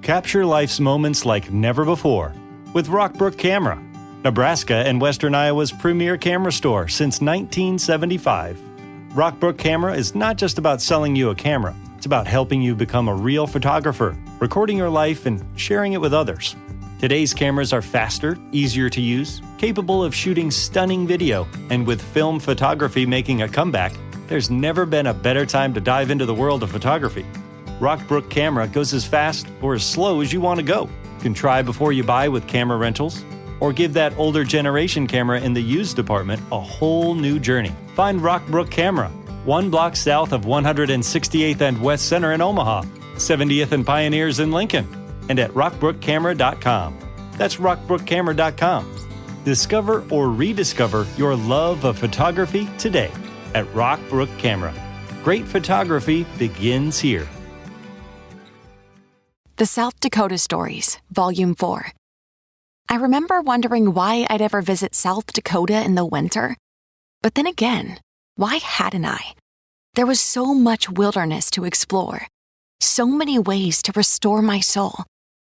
Capture life's moments like never before with Rockbrook Camera, Nebraska and Western Iowa's premier camera store since 1975. Rockbrook Camera is not just about selling you a camera. It's about helping you become a real photographer, recording your life and sharing it with others. Today's cameras are faster, easier to use, capable of shooting stunning video, and with film photography making a comeback, there's never been a better time to dive into the world of photography. Rockbrook Camera goes as fast or as slow as you want to go. You can try before you buy with camera rentals, or give that older generation camera in the used department a whole new journey. Find Rockbrook Camera, 1 block south of 168th and West Center in Omaha, 70th and Pioneers in Lincoln, and at rockbrookcamera.com. That's rockbrookcamera.com. Discover or rediscover your love of photography today at Rockbrook Camera. Great photography begins here. The South Dakota Stories, Volume 4. I remember wondering why I'd ever visit South Dakota in the winter. But then again, why hadn't I? There was so much wilderness to explore, so many ways to restore my soul,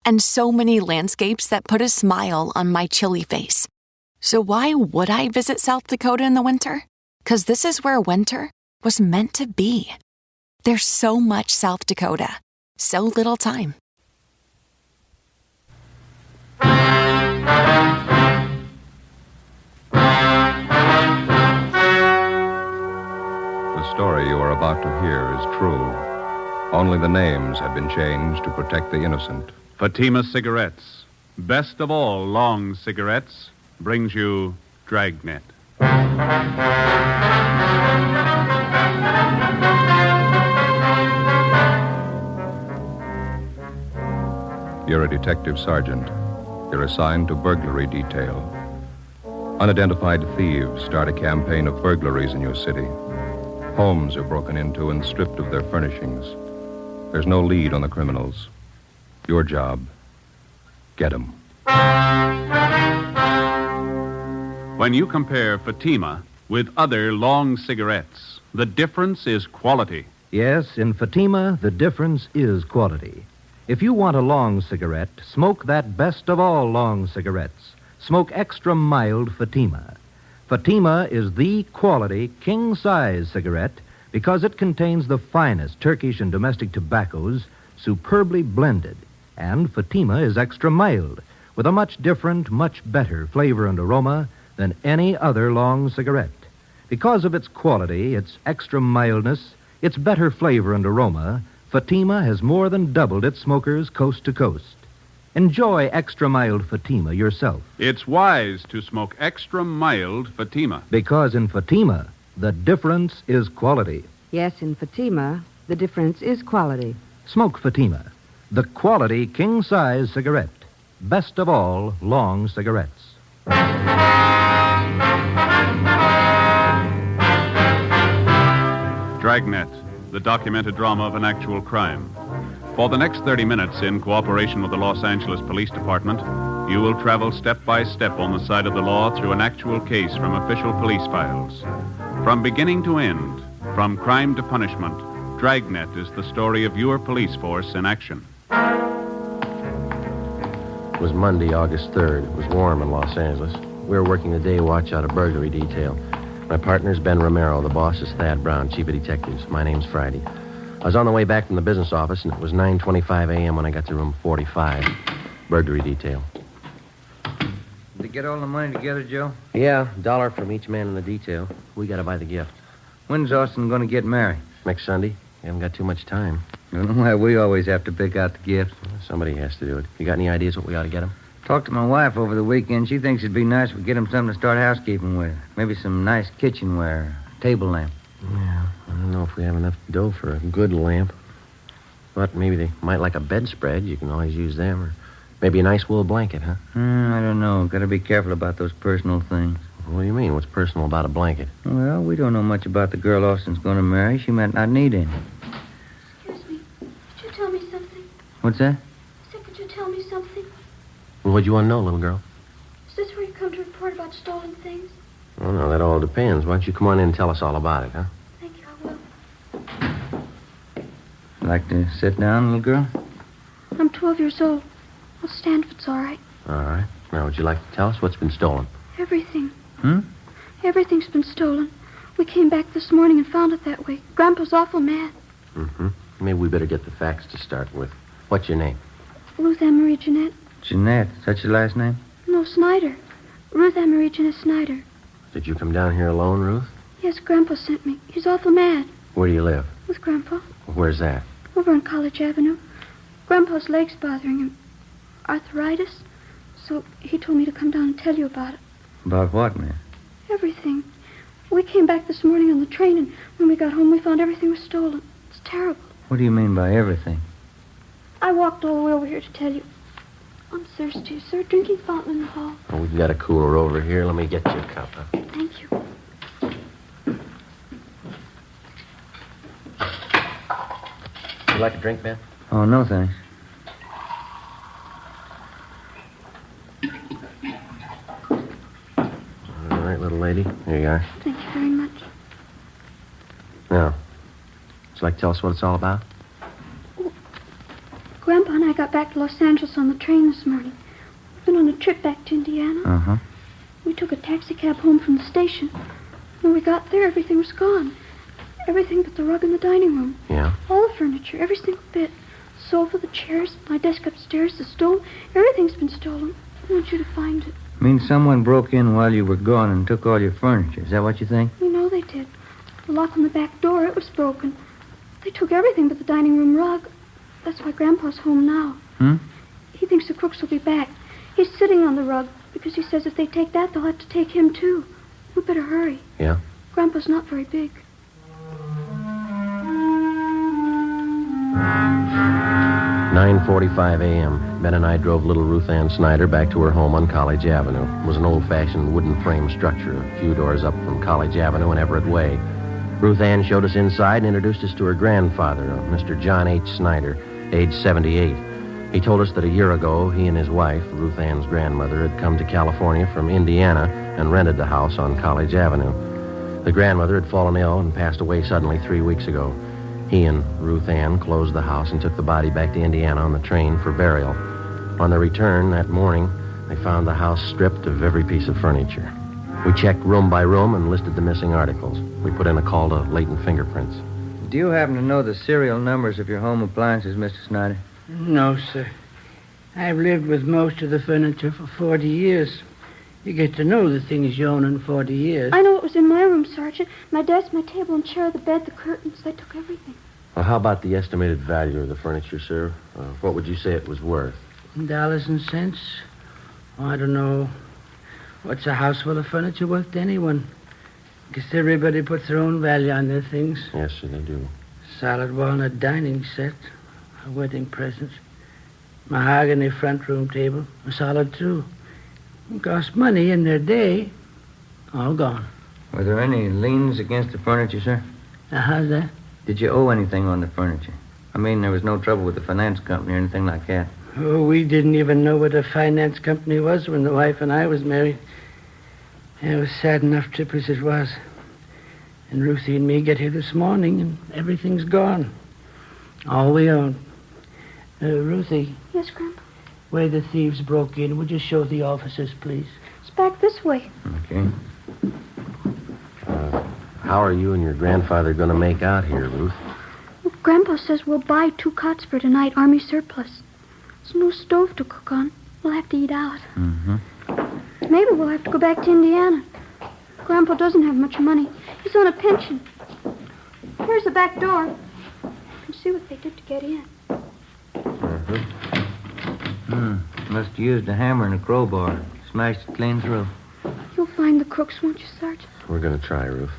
and so many landscapes that put a smile on my chilly face. So why would I visit South Dakota in the winter? 'Cause this is where winter was meant to be. There's so much South Dakota, so little time. The story you are about to hear is true. Only the names have been changed to protect the innocent. Fatima Cigarettes, best of all long cigarettes, brings you Dragnet. You're a detective sergeant. You're assigned to burglary detail. Unidentified thieves start a campaign of burglaries in your city. Homes are broken into and stripped of their furnishings. There's no lead on the criminals. Your job, get them. When you compare Fatima with other long cigarettes, the difference is quality. Yes, in Fatima, the difference is quality. If you want a long cigarette, smoke that best of all long cigarettes. Smoke extra mild Fatima. Fatima is the quality king-size cigarette because it contains the finest Turkish and domestic tobaccos superbly blended. And Fatima is extra mild with a much different, much better flavor and aroma than any other long cigarette. Because of its quality, its extra mildness, its better flavor and aroma, Fatima has more than doubled its smokers coast to coast. Enjoy extra mild Fatima yourself. It's wise to smoke extra mild Fatima. Because in Fatima, the difference is quality. Yes, in Fatima, the difference is quality. Smoke Fatima, the quality king-size cigarette. Best of all long cigarettes. Dragnet, the documented drama of an actual crime. For the next 30 minutes, in cooperation with the Los Angeles Police Department, you will travel step by step on the side of the law through an actual case from official police files. From beginning to end, from crime to punishment, Dragnet is the story of your police force in action. It was Monday, August 3rd. It was warm in Los Angeles. We were working the day watch out of burglary detail. My partner's Ben Romero. The boss is Thad Brown, chief of detectives. My name's Friday. I was on the way back from the business office, and it was 9:25 a.m. when I got to room 45, burglary detail. Did you get all the money together, Joe? Yeah, $1 from each man in the detail. We got to buy the gift. When's Austin going to get married? Next Sunday. We haven't got too much time. I don't know why we always have to pick out the gifts. Well, somebody has to do it. You got any ideas what we ought to get him? Talked to my wife over the weekend. She thinks it'd be nice if we get him something to start housekeeping with. Maybe some nice kitchenware, a table lamp. Yeah, I don't know if we have enough dough for a good lamp. But maybe they might like a bedspread. You can always use them. Or maybe a nice wool blanket, huh? I don't know. Got to be careful about those personal things. What do you mean? What's personal about a blanket? Well, we don't know much about the girl Austin's going to marry. She might not need any. Excuse me. Could you tell me something? What's that? I said, could you tell me something? Well, what'd you want to know, little girl? Is this where you come to report about stolen things? Oh, no, that all depends. Why don't you come on in and tell us all about it, huh? Thank you, I will. Like to sit down, little girl? I'm 12 years old. I'll stand if it's all right. All right. Now, would you like to tell us what's been stolen? Everything. Hmm? Everything's been stolen. We came back this morning and found it that way. Grandpa's awful mad. Mm-hmm. Maybe we better get the facts to start with. What's your name? Ruth Ann Marie Jeanette. Jeanette. Is that your last name? No, Snyder. Ruth Ann Marie Jeanette Snyder. Did you come down here alone, Ruth? Yes, Grandpa sent me. He's awful mad. Where do you live? With Grandpa. Where's that? Over on College Avenue. Grandpa's leg's bothering him. Arthritis. So he told me to come down and tell you about it. About what, man? Everything. We came back this morning on the train, and when we got home, we found everything was stolen. It's terrible. What do you mean by everything? I walked all the way over here to tell you. I'm thirsty. Is there a drinking fountain in the hall? Oh, we've got a cooler over here. Let me get you a cup. Huh? Thank you. You like a drink, Ben? Oh, no, thanks. All right, little lady. Here you are. Thank you very much. Now, would you like to tell us what it's all about? Grandpa and I got back to Los Angeles on the train this morning. We've been on a trip back to Indiana. Uh-huh. We took a taxi cab home from the station. When we got there, everything was gone. Everything but the rug in the dining room. Yeah? All the furniture, every single bit. The sofa, the chairs, my desk upstairs, the stove. Everything's been stolen. I want you to find it. Means someone broke in while you were gone and took all your furniture. Is that what you think? You know they did. The lock on the back door, it was broken. They took everything but the dining room rug. That's why Grandpa's home now. Hmm? He thinks the crooks will be back. He's sitting on the rug because he says if they take that, they'll have to take him, too. We better hurry. Yeah? Grandpa's not very big. 9:45 a.m. Ben and I drove little Ruth Ann Snyder back to her home on College Avenue. It was an old-fashioned wooden frame structure a few doors up from College Avenue and Everett Way. Ruth Ann showed us inside and introduced us to her grandfather, Mr. John H. Snyder, age 78. He told us that a year ago, he and his wife, Ruth Ann's grandmother, had come to California from Indiana and rented the house on College Avenue. The grandmother had fallen ill and passed away suddenly 3 weeks ago. He and Ruth Ann closed the house and took the body back to Indiana on the train for burial. On their return that morning, they found the house stripped of every piece of furniture. We checked room by room and listed the missing articles. We put in a call to latent fingerprints. Do you happen to know the serial numbers of your home appliances, Mr. Snyder? No, sir. I've lived with most of the furniture for 40 years. You get to know the things you own in 40 years. I know what was in my room, Sergeant. My desk, my table and chair, the bed, the curtains. They took everything. Well, how about the estimated value of the furniture, sir? What would you say it was worth? Dollars and cents? Oh, I don't know. What's a house full of furniture worth to anyone? Guess everybody puts their own value on their things. Yes, sir, they do. Solid walnut dining set, a wedding present, mahogany front room table, a solid too. It cost money in their day. All gone. Were there any liens against the furniture, sir? How's that? Did you owe anything on the furniture? I mean, there was no trouble with the finance company or anything like that. Oh, we didn't even know what a finance company was when the wife and I was married. It was a sad enough trip as it was. And Ruthie and me get here this morning, and everything's gone. All we own. Ruthie, Yes, Grandpa? where the thieves broke in, would you show the officers, please? It's back this way. Okay. How are you and your grandfather going to make out here, Ruth? Well, Grandpa says we'll buy 2 cots for tonight, Army surplus. There's no stove to cook on. We'll have to eat out. Mm-hmm. Maybe we'll have to go back to Indiana. Grandpa doesn't have much money. He's on a pension. Here's the back door. You can see what they did to get in. Must have used a hammer and a crowbar. Smashed it clean through. You'll find the crooks, won't you, Sergeant? We're going to try, Ruth.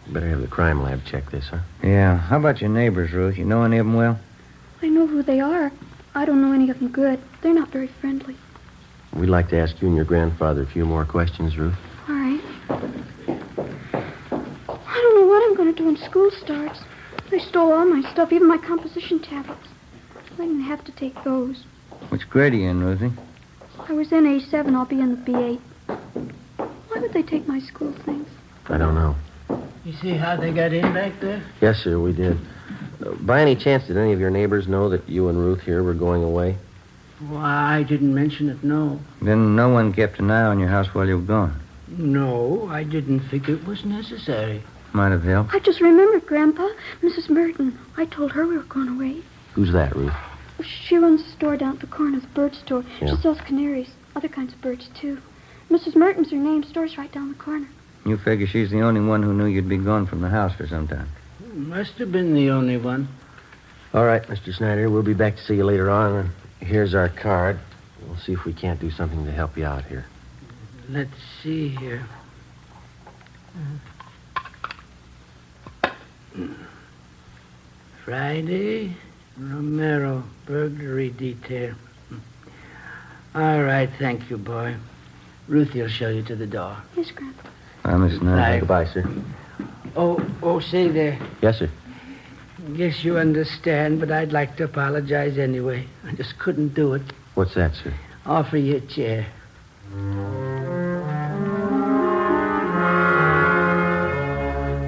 Better have the crime lab check this, huh? Yeah. How about your neighbors, Ruth? You know any of them well? I know who they are. I don't know any of them good. They're not very friendly. We'd like to ask you and your grandfather a few more questions, Ruth. All right. I don't know what I'm going to do when school starts. They stole all my stuff, even my composition tablets. I didn't have to take those. Which grade are you in, Ruthie? I was in A7. I'll be in the B8. Why would they take my school things? I don't know. You see how they got in back there? Yes, sir, we did. By any chance, did any of your neighbors know that you and Ruth here were going away? Why, I didn't mention it, no. Then no one kept an eye on your house while you were gone. No, I didn't think it was necessary. Might have helped. I just remembered, Grandpa. Mrs. Merton. I told her we were going away. Who's that, Ruth? She runs a store down at the corner, the bird store. Yeah. She sells canaries, other kinds of birds, too. Mrs. Merton's her name. Store's right down the corner. You figure she's the only one who knew you'd be gone from the house for some time. Must have been the only one. All right, Mr. Snyder, we'll be back to see you later on. And here's our card. We'll see if we can't do something to help you out here. Let's see here. Friday, Romero, burglary detail. All right, thank you, boy. Ruthie will show you to the door. Yes, Grandpa. Miss Snyder. Goodbye, sir. Oh, say there. Yes, sir. Guess you understand, but I'd like to apologize anyway. I just couldn't do it. What's that, sir? Offer you a chair.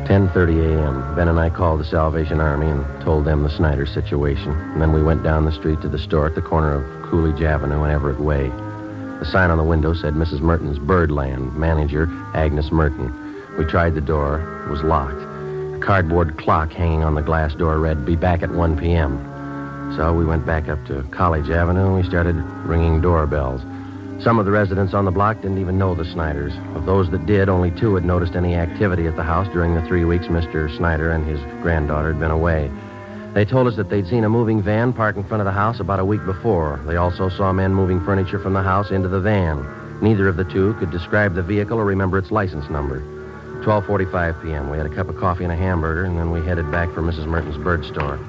10:30 a.m. Ben and I called the Salvation Army and told them the Snyder situation. And then we went down the street to the store at the corner of Coolidge Avenue and Everett Way. The sign on the window said Mrs. Merton's Birdland, manager Agnes Merton. We tried the door. It was locked. A cardboard clock hanging on the glass door read, "Be back at 1 p.m." So we went back up to College Avenue and we started ringing doorbells. Some of the residents on the block didn't even know the Snyders. Of those that did, only 2 had noticed any activity at the house during the 3 weeks Mr. Snyder and his granddaughter had been away. They told us that they'd seen a moving van parked in front of the house about a week before. They also saw men moving furniture from the house into the van. Neither of the 2 could describe the vehicle or remember its license number. 12:45 p.m. We had a cup of coffee and a hamburger, and then we headed back for Mrs. Merton's bird store.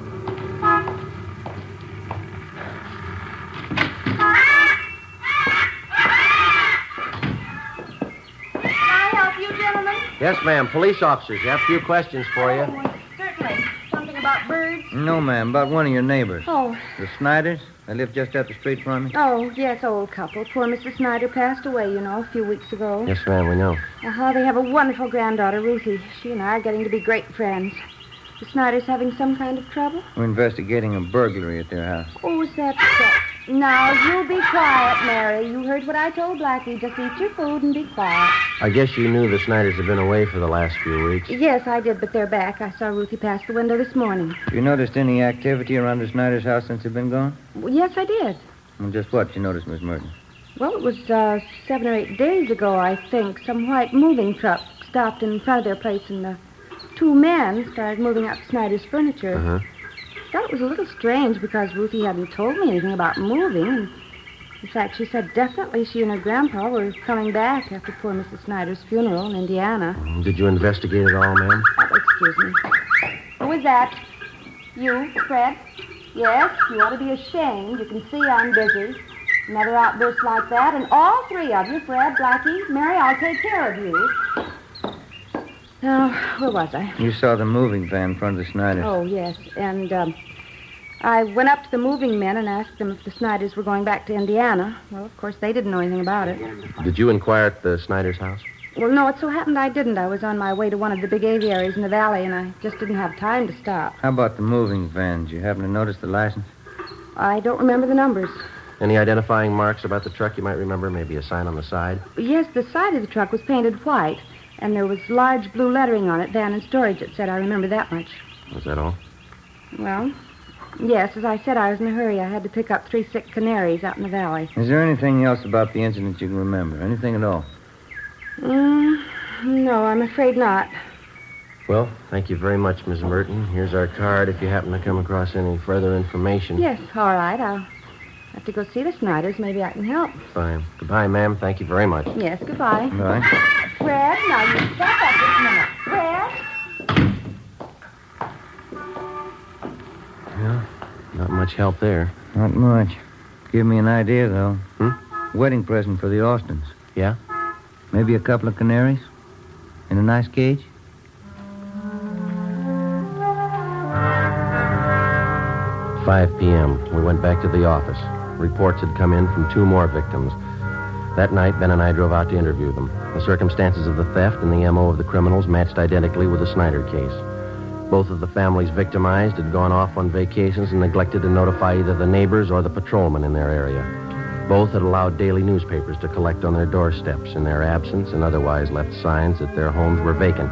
Yes, ma'am. Police officers. You have a few questions for you. Certainly. Something about birds? No, ma'am. About one of your neighbors. Oh. The Snyders? They live just up the street from me. Oh, yes, old couple. Poor Mrs. Snyder passed away, you know, a few weeks ago. Yes, ma'am, we know. They have a wonderful granddaughter, Ruthie. She and I are getting to be great friends. The Snyders having some kind of trouble? We're investigating a burglary at their house. Oh, is that so? Now, you be quiet, Mary. You heard what I told Blackie. Just eat your food and be quiet. I guess you knew the Snyders have been away for the last few weeks. Yes, I did, but they're back. I saw Ruthie pass the window this morning. Have you noticed any activity around the Snyders' house since they've been gone? Well, yes, I did. Well, just what you noticed, Miss Merton? Well, it was 7 or 8 days ago, I think. Some white moving truck stopped in front of their place, and 2 men started moving out Snyder's furniture. Uh-huh. I thought it was a little strange because Ruthie hadn't told me anything about moving. And in fact, she said definitely she and her grandpa were coming back after poor Mrs. Snyder's funeral in Indiana. Did you investigate it all, ma'am? Oh, excuse me. Who is that? You, Fred? Yes, you ought to be ashamed. You can see I'm busy. Another outburst like that, and all 3 of you, Fred, Blackie, Mary, I'll take care of you. Now, where was I? You saw the moving van in front of the Snyders. Oh, yes. And I went up to the moving men and asked them if the Snyders were going back to Indiana. Well, of course, they didn't know anything about it. Did you inquire at the Snyders' house? Well, no, it so happened I didn't. I was on my way to one of the big aviaries in the valley, and I just didn't have time to stop. How about the moving van? Did you happen to notice the license? I don't remember the numbers. Any identifying marks about the truck you might remember? Maybe a sign on the side? Yes, the side of the truck was painted white, and there was large blue lettering on it, van and storage, it said. I remember that much. Was that all? Well, yes, as I said, I was in a hurry. I had to pick up 3 sick canaries out in the valley. Is there anything else about the incident you can remember? Anything at all? No, I'm afraid not. Well, thank you very much, Miss Merton. Here's our card if you happen to come across any further information. Yes, all right. I'll have to go see the Snyders. Maybe I can help. Fine. Goodbye, ma'am. Thank you very much. Yes, goodbye. Right. Fred, now you step up just a minute. Fred? Yeah, not much help there. Not much. Give me an idea, though. Wedding present for the Austins. Yeah? Maybe a couple of canaries? In a nice cage? At 5 p.m., we went back to the office. Reports had come in from 2 more victims. That night, Ben and I drove out to interview them. The circumstances of the theft and the M.O. of the criminals matched identically with the Snyder case. Both of the families victimized had gone off on vacations and neglected to notify either the neighbors or the patrolmen in their area. Both had allowed daily newspapers to collect on their doorsteps in their absence and otherwise left signs that their homes were vacant.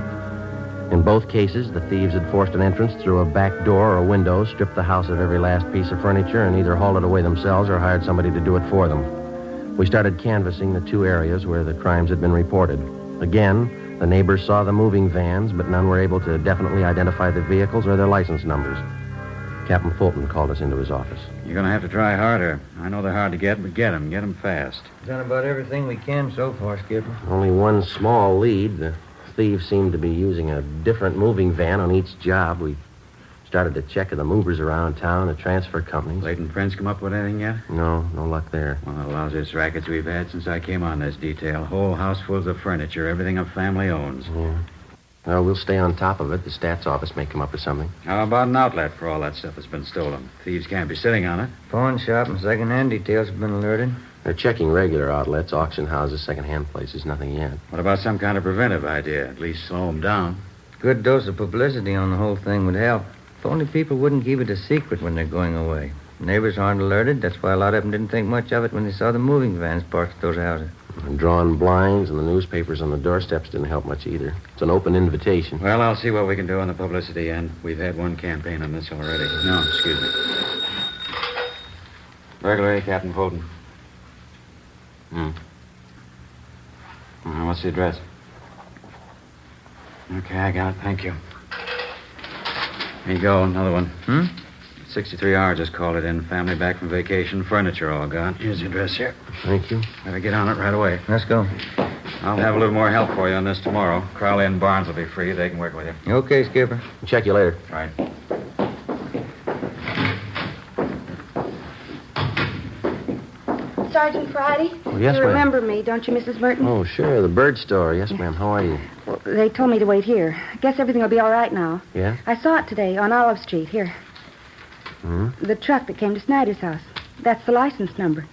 In both cases, the thieves had forced an entrance through a back door or window, stripped the house of every last piece of furniture, and either hauled it away themselves or hired somebody to do it for them. We started canvassing the two areas where the crimes had been reported. Again, the neighbors saw the moving vans, but none were able to definitely identify the vehicles or their license numbers. Captain Fulton called us into his office. You're going to have to try harder. I know they're hard to get, but get them fast. Done about everything we can so far, Skipper. Only one small lead. The thieves seemed to be using a different moving van on each job. We started to check the movers around town, the transfer companies. Leighton Prince come up with anything yet? No luck there. One of the lousiest rackets we've had since I came on this detail. Whole house full of furniture, everything a family owns. Yeah. Well, we'll stay on top of it. The stats office may come up with something. How about an outlet for all that stuff that's been stolen? Thieves can't be sitting on it. Pawn shop and second-hand details have been alerted. They're checking regular outlets, auction houses, second-hand places. Nothing yet. What about some kind of preventive idea? At least slow them down. Good dose of publicity on the whole thing would help. If only people wouldn't keep it a secret when they're going away. Neighbors aren't alerted. That's why a lot of them didn't think much of it when they saw the moving vans parked at those houses. And drawn blinds and the newspapers on the doorsteps didn't help much either. It's an open invitation. Well, I'll see what we can do on the publicity end. We've had one campaign on this already. No, excuse me. Burglary, Captain Fulton. What's the address? Okay, I got it. Thank you. Here you go, another one. 63R just called it in. Family back from vacation. Furniture all gone. Here's the address here. Thank you. Better get on it right away. Let's go. I'll have a little more help for you on this tomorrow. Crowley and Barnes will be free. They can work with you. Okay, Skipper. Check you later. Right. Sergeant Friday? Oh, yes, You ma'am. remember me, don't you, Mrs. Merton? Oh, sure. The bird store. Yes, ma'am. How are you? Well, they told me to wait here. Guess everything will be all right now. Yeah? I saw it today on Olive Street. Here. The truck that came to Snyder's house. That's the license number.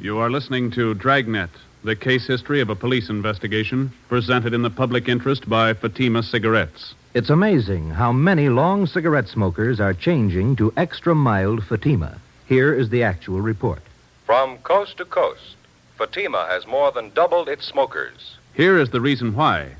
You are listening to Dragnet, the case history of a police investigation, presented in the public interest by Fatima Cigarettes. It's amazing how many long cigarette smokers are changing to extra mild Fatima. Here is the actual report. From coast to coast, Fatima has more than doubled its smokers. Here is the reason why.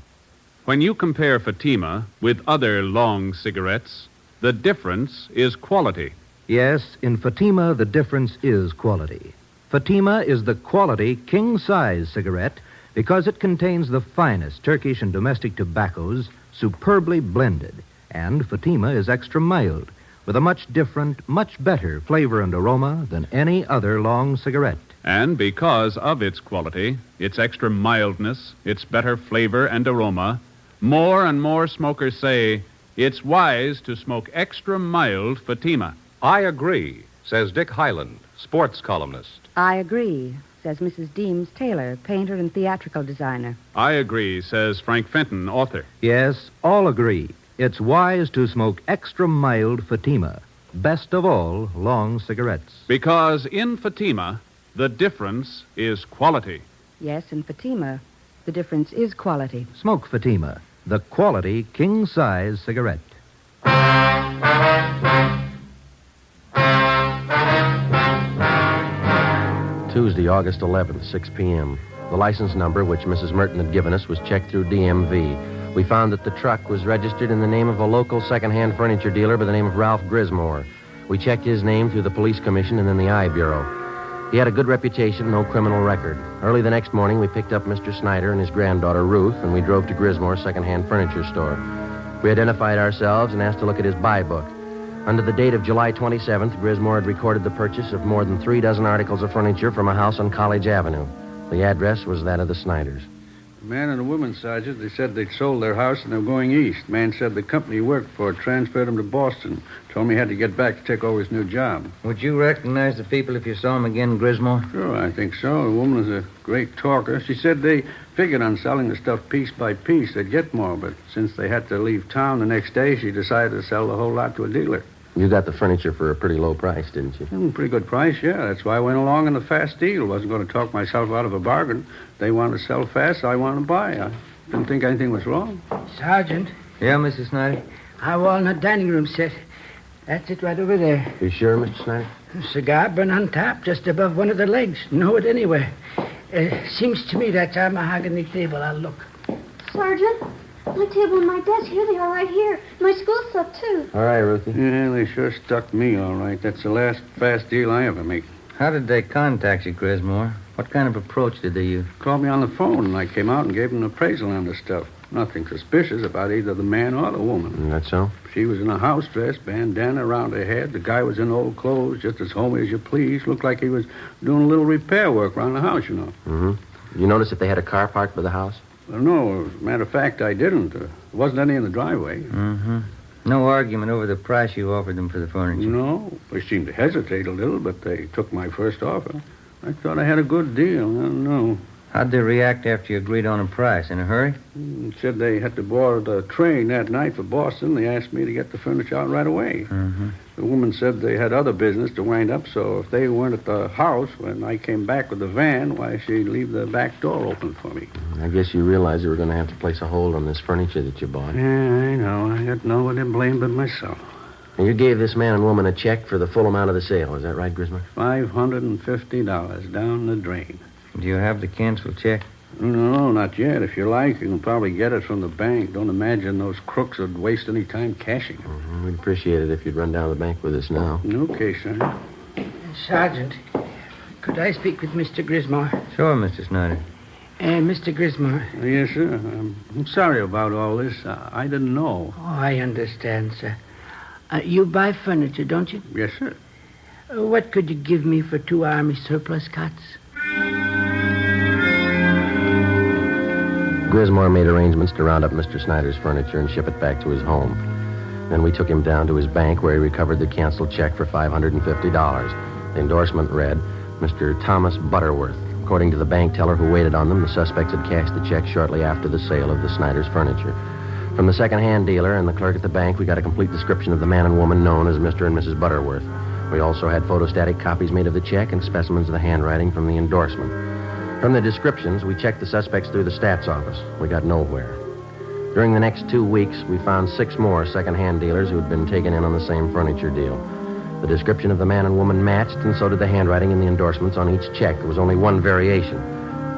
When you compare Fatima with other long cigarettes, the difference is quality. Yes, in Fatima, the difference is quality. Fatima is the quality king-size cigarette because it contains the finest Turkish and domestic tobaccos superbly blended. And Fatima is extra mild with a much different, much better flavor and aroma than any other long cigarette. And because of its quality, its extra mildness, its better flavor and aroma, more and more smokers say it's wise to smoke extra mild Fatima. I agree, says Dick Hyland, sports columnist. I agree, says Mrs. Deems Taylor, painter and theatrical designer. I agree, says Frank Fenton, author. Yes, all agree. It's wise to smoke extra mild Fatima. Best of all, long cigarettes. Because in Fatima, the difference is quality. Yes, in Fatima, the difference is quality. Smoke Fatima, the quality king-size cigarette. Tuesday, August 11th, 6 p.m. The license number, which Mrs. Merton had given us, was checked through DMV. We found that the truck was registered in the name of a local second-hand furniture dealer by the name of Ralph Grismore. We checked his name through the police commission and then the I Bureau. He had a good reputation, no criminal record. Early the next morning, we picked up Mr. Snyder and his granddaughter, Ruth, and we drove to Grismore's second-hand furniture store. We identified ourselves and asked to look at his buy book. Under the date of July 27th, Grismore had recorded the purchase of more than 3 dozen articles of furniture from a house on College Avenue. The address was that of the Snyders. A man and a woman, Sergeant, they said they'd sold their house and they were going east. Man said the company he worked for transferred him to Boston. Told me he had to get back to take over his new job. Would you recognize the people if you saw them again, Grismore? Sure, I think so. The woman is a great talker. She said they figured on selling the stuff piece by piece. They'd get more, but since they had to leave town the next day, she decided to sell the whole lot to a dealer. You got the furniture for a pretty low price, didn't you? Pretty good price, yeah. That's why I went along in the fast deal. Wasn't going to talk myself out of a bargain. They wanted to sell fast, so I wanted to buy. I didn't think anything was wrong. Sergeant. Yeah, Mrs. Snyder? Our walnut dining room set. That's it right over there. You sure, Mr. Snyder? Cigar burn on top, just above one of the legs. Know it anywhere. Seems to me that's our mahogany table. I'll look. Sergeant, my table and my desk, here they are right here. My school stuff, too. All right, Ruthie. Yeah, they sure stuck me all right. That's the last fast deal I ever make. How did they contact you, Grismore? What kind of approach did they use? Called me on the phone, and I came out and gave them an appraisal on the stuff. Nothing suspicious about either the man or the woman. That's so? She was in a house dress, bandana around her head. The guy was in old clothes, just as homey as you please. Looked like he was doing a little repair work around the house, you know. Mm-hmm. You notice if they had a car parked by the house? Well, no, as a matter of fact, I didn't. There wasn't any in the driveway. Mm-hmm. No argument over the price you offered them for the furniture? No. They seemed to hesitate a little, but they took my first offer. I thought I had a good deal. I don't know. How'd they react after you agreed on a price? In a hurry? Said they had to board the train that night for Boston. They asked me to get the furniture out right away. Mm-hmm. The woman said they had other business to wind up, so if they weren't at the house when I came back with the van, why, she'd leave the back door open for me. I guess you realized you were going to have to place a hold on this furniture that you bought. Yeah, I know. I got nobody to blame but myself. And you gave this man and woman a check for the full amount of the sale. Is that right, Grismer? $550 down the drain. Do you have the canceled check? No, not yet. If you like, you can probably get it from the bank. Don't imagine those crooks would waste any time cashing it. Mm-hmm. We'd appreciate it if you'd run down to the bank with us now. Okay, sir. Sergeant, could I speak with Mr. Grismore? Sure, Mr. Snyder. Mr. Grismore. Yes, sir. I'm sorry about all this. I didn't know. Oh, I understand, sir. You buy furniture, don't you? Yes, sir. What could you give me for 2 Army surplus cots? Grismore made arrangements to round up Mr. Snyder's furniture and ship it back to his home. Then we took him down to his bank where he recovered the canceled check for $550. The endorsement read, Mr. Thomas Butterworth. According to the bank teller who waited on them, the suspects had cashed the check shortly after the sale of the Snyder's furniture. From the second-hand dealer and the clerk at the bank, we got a complete description of the man and woman known as Mr. and Mrs. Butterworth. We also had photostatic copies made of the check and specimens of the handwriting from the endorsement. From the descriptions, we checked the suspects through the stats office. We got nowhere. During the next 2 weeks, we found 6 more second-hand dealers who had been taken in on the same furniture deal. The description of the man and woman matched, and so did the handwriting and the endorsements on each check. There was only one variation.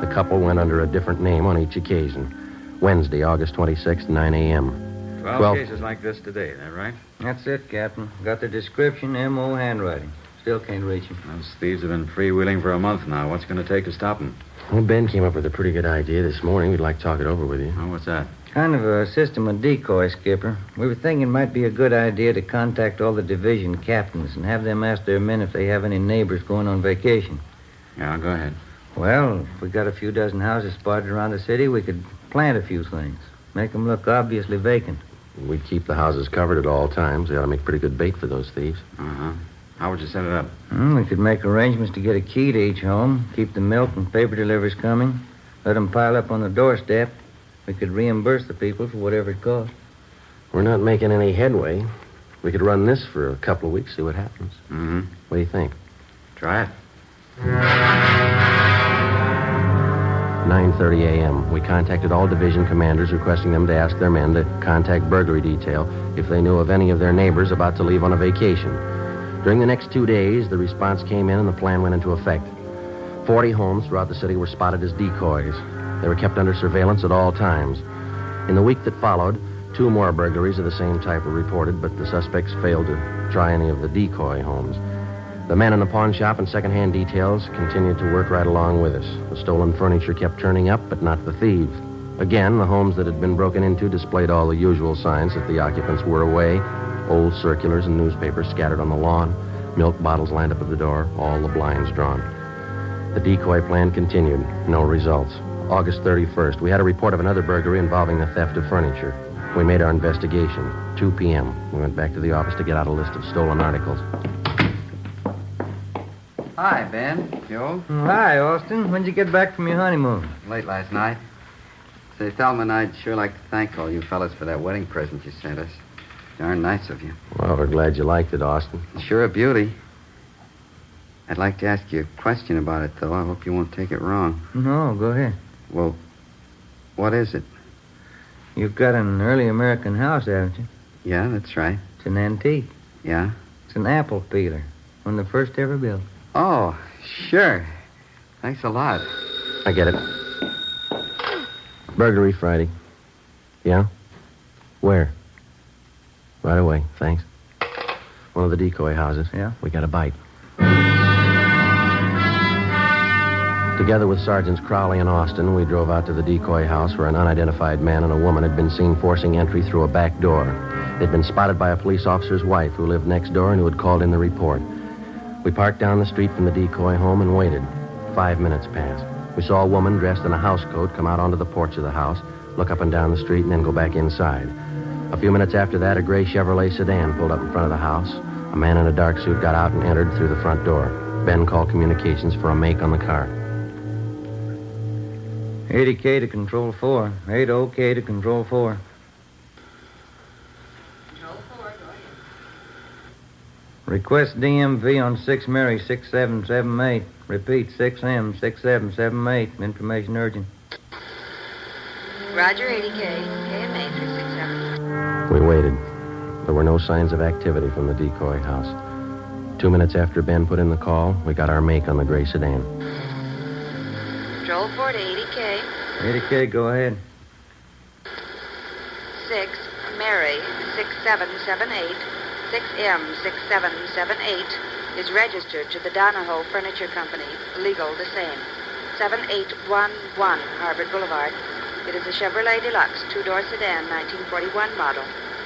The couple went under a different name on each occasion. Wednesday, August 26th, 9 a.m. 12 cases like this today, is that right? That's it, Captain. Got the description, M.O. handwriting. Still can't reach him. Those thieves have been freewheeling for a month now. What's going to take to stop them? Well, Ben came up with a pretty good idea this morning. We'd like to talk it over with you. Oh, what's that? Kind of a system of decoy, Skipper. We were thinking it might be a good idea to contact all the division captains and have them ask their men if they have any neighbors going on vacation. Yeah, go ahead. Well, if we got a few dozen houses spotted around the city, we could plant a few things. Make them look obviously vacant. We'd keep the houses covered at all times. They ought to make pretty good bait for those thieves. Uh-huh. How would you set it up? We could make arrangements to get a key to each home, keep the milk and paper deliveries coming, let them pile up on the doorstep. We could reimburse the people for whatever it cost. We're not making any headway. We could run this for a couple of weeks, see what happens. Mm-hmm. What do you think? Try it. 9:30 a.m. We contacted all division commanders requesting them to ask their men to contact burglary detail if they knew of any of their neighbors about to leave on a vacation. During the next 2 days, the response came in and the plan went into effect. 40 homes throughout the city were spotted as decoys. They were kept under surveillance at all times. In the week that followed, 2 more burglaries of the same type were reported, but the suspects failed to try any of the decoy homes. The men in the pawn shop and second-hand details continued to work right along with us. The stolen furniture kept turning up, but not the thieves. Again, the homes that had been broken into displayed all the usual signs that the occupants were away. Old circulars and newspapers scattered on the lawn, milk bottles lined up at the door, all the blinds drawn. The decoy plan continued. No results. August 31st, we had a report of another burglary involving the theft of furniture. We made our investigation. 2 p.m. We went back to the office to get out a list of stolen articles. Hi, Ben. Joe? Hi, Austin. When'd you get back from your honeymoon? Late last night. Say, Thelma and I'd sure like to thank all you fellas for that wedding present you sent us. Darn nice of you. Well, we're glad you liked it, Austin. Sure a beauty. I'd like to ask you a question about it, though. I hope you won't take it wrong. No, go ahead. Well, what is it? You've got an early American house, haven't you? Yeah, that's right. It's an antique. Yeah? It's an apple peeler. One of the first ever built. Oh, sure. Thanks a lot. I get it. Burglary Friday. Yeah? Where? Right away, thanks. One of the decoy houses. Yeah? We got a bite. Together with Sergeants Crowley and Austin, we drove out to the decoy house where an unidentified man and a woman had been seen forcing entry through a back door. They'd been spotted by a police officer's wife who lived next door and who had called in the report. We parked down the street from the decoy home and waited. 5 minutes passed. We saw a woman dressed in a housecoat come out onto the porch of the house, look up and down the street, and then go back inside. A few minutes after that, a gray Chevrolet sedan pulled up in front of the house. A man in a dark suit got out and entered through the front door. Ben called communications for a make on the car. 80K to Control 4. 80K to Control 4. Request DMV on 6 Mary 6778. Repeat, 6M 6778. Information urgent. Roger, 80K. KMA 367. We waited. There were no signs of activity from the decoy house. 2 minutes after Ben put in the call, we got our make on the gray sedan. Control 4 to 80K. 80K, go ahead. 6 Mary 6778. 6M 6778 is registered to the Donahoe Furniture Company. Legal the same. 7811 Harvard Boulevard. It is a Chevrolet Deluxe two-door sedan, 1941 model.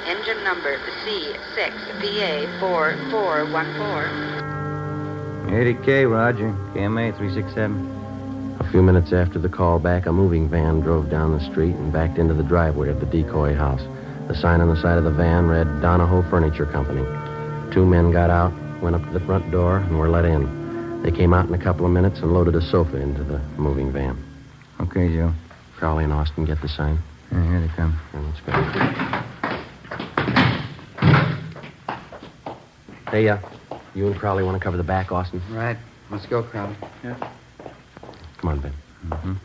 Engine number C6VA4414. 80K, Roger. KMA 367. A few minutes after the call back, a moving van drove down the street and backed into the driveway of the decoy house. The sign on the side of the van read Donahoe Furniture Company. 2 men got out, went up to the front door, and were let in. They came out in a couple of minutes and loaded a sofa into the moving van. Okay, Joe. Crowley and Austin get the sign. Yeah, here they come. Let's go. Hey, you and Crowley want to cover the back, Austin? Right. Let's go, Crowley. Yeah. Come on, Ben. Mm-hmm.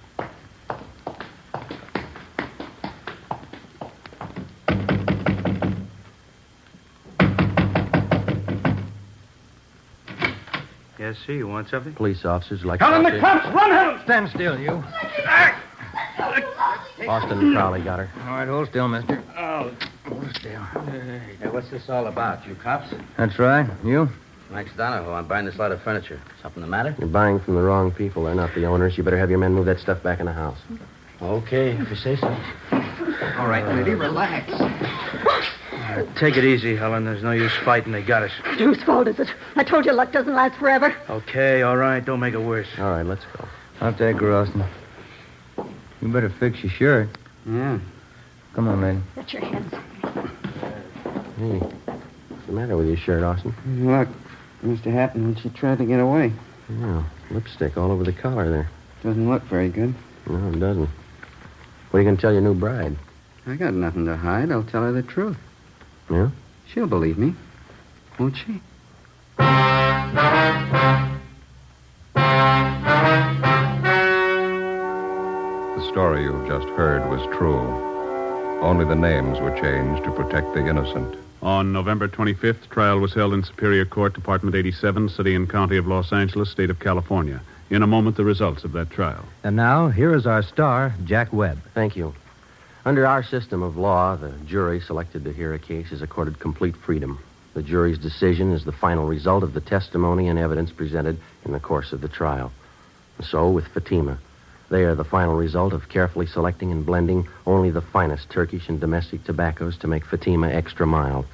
Yes, sir. You want something? Police officers like... Call in the cops! Run, hell! Stand still, you. Austin and Crowley got her. All right, hold still, mister. Oh, Hold still. Hey, what's this all about? You cops? That's right. You? Max Donahoe. I'm buying this lot of furniture. Something the matter? You're buying from the wrong people. They're not the owners. You better have your men move that stuff back in the house. Okay, if you say so. All right, lady, relax. take it easy, Helen. There's no use fighting. They got us. Whose fault is it? I told you luck doesn't last forever. Okay, all right. Don't make it worse. All right, let's go. I'll take her, Austin. You better fix your shirt. Yeah. Come on, lady. Get your hands. Hey, what's the matter with your shirt, Austin? Look, must have happened when she tried to get away. Yeah, lipstick all over the collar there. Doesn't look very good. No, it doesn't. What are you going to tell your new bride? I got nothing to hide. I'll tell her the truth. Yeah? She'll believe me. Won't she? The story you've just heard was true. Only the names were changed to protect the innocent. On November 25th, trial was held in Superior Court, Department 87, City and County of Los Angeles, State of California. In a moment, the results of that trial. And now, here is our star, Jack Webb. Thank you. Under our system of law, the jury selected to hear a case is accorded complete freedom. The jury's decision is the final result of the testimony and evidence presented in the course of the trial. And so, with Fatima, they are the final result of carefully selecting and blending only the finest Turkish and domestic tobaccos to make Fatima extra mild.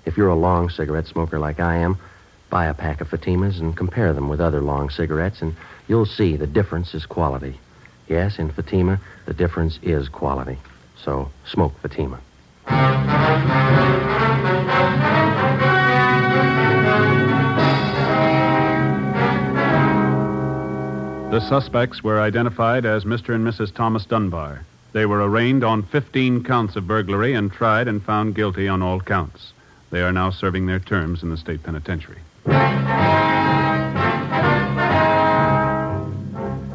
If you're a long cigarette smoker like I am, buy a pack of Fatimas and compare them with other long cigarettes, and you'll see the difference is quality. Yes, in Fatima, the difference is quality. So, smoke Fatima. The suspects were identified as Mr. and Mrs. Thomas Dunbar. They were arraigned on 15 counts of burglary and tried and found guilty on all counts. They are now serving their terms in the state penitentiary.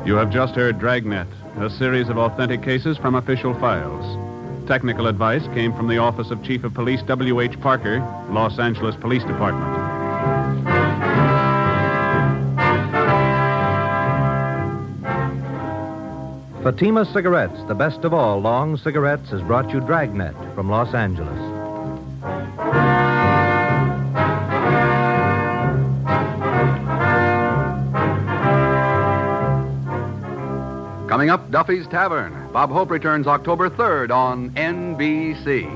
You have just heard Dragnet, a series of authentic cases from official files. Technical advice came from the Office of Chief of Police W.H. Parker, Los Angeles Police Department. Fatima Cigarettes, the best of all long cigarettes, has brought you Dragnet from Los Angeles. Coming up, Duffy's Tavern. Bob Hope returns October 3rd on NBC.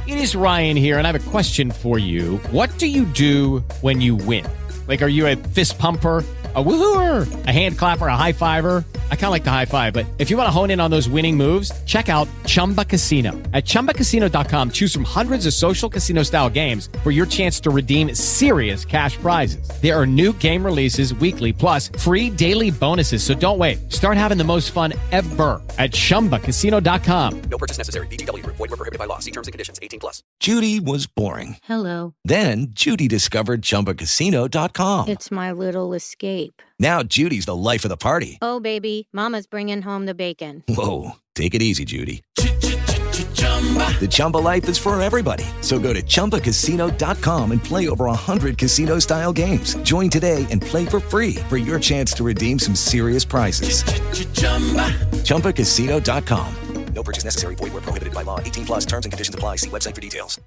It is Ryan here, and I have a question for you. What do you do when you win? Like, are you a fist pumper, a woo-hooer, a hand clapper, a high-fiver? I kind of like the high-five, but if you want to hone in on those winning moves, check out Chumba Casino. At ChumbaCasino.com, choose from hundreds of social casino-style games for your chance to redeem serious cash prizes. There are new game releases weekly, plus free daily bonuses, so don't wait. Start having the most fun ever at ChumbaCasino.com. No purchase necessary. VGW Group. Void where prohibited by law. See terms and conditions. 18+. Judy was boring. Hello. Then Judy discovered ChumbaCasino.com. It's my little escape. Now Judy's the life of the party. Oh, baby, mama's bringing home the bacon. Whoa, take it easy, Judy. The Chumba life is for everybody. So go to ChumbaCasino.com and play over 100 casino-style games. Join today and play for free for your chance to redeem some serious prizes. ChumbaCasino.com. No purchase necessary. Void where prohibited by law. 18+. Terms and conditions apply. See website for details.